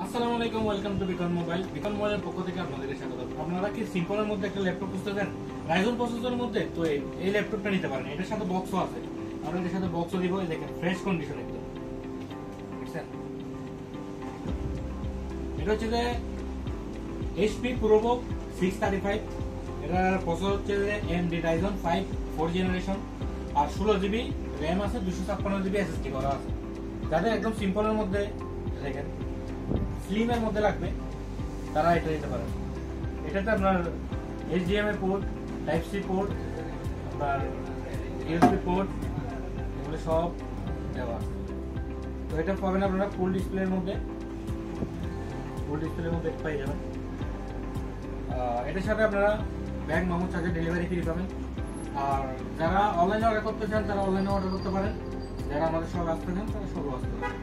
আসসালামু আলাইকুম, welcome to Beacon mobile. Beacon মোবাইলের পক্ষ থেকে আপনাদেরকে স্বাগত। আপনারা কি সিম্পলের মধ্যে একটা ল্যাপটপ খুঁজতেছেন, রাইজন প্রসেসরের মধ্যে? তো এই ল্যাপটপটা নিতে পারেন। এটার সাথে বক্সও আছে, আমরা এটার সাথে বক্সও দিব। এই দেখেন, ফ্রেশ কন্ডিশন একদম। বুঝছেন? এটা হচ্ছে যে এইচপি প্রোবুক 635। এটার প্রসেসর হচ্ছে যে AMD Ryzen 5 4 জেনারেশন, আর 16 জিবি র্যাম আছে, 256 জিবি এসএসডি করা আছে। যাদের একদম সিম্পলের মধ্যে, দেখেন স্লিমের মধ্যে লাগবে, তারা এটা নিতে পারেন। এটাতে আপনার HDMI port, type C port, আপনার USB পোর্ট, এগুলো সব দেওয়া। তো এটা পাবেন আপনারা ফুল ডিসপ্লের মধ্যে, পেয়ে যাবেন। এটার সাথে আপনারা ব্যাগ, মামু, চার্জার, ডেলিভারি ফ্রি পাবেন। আর যারা অনলাইনে অর্ডার করতে চান তারা অনলাইনে অর্ডার করতে পারেন, যারা আমাদের সব আসতে চান তারা সব আসতে পারেন।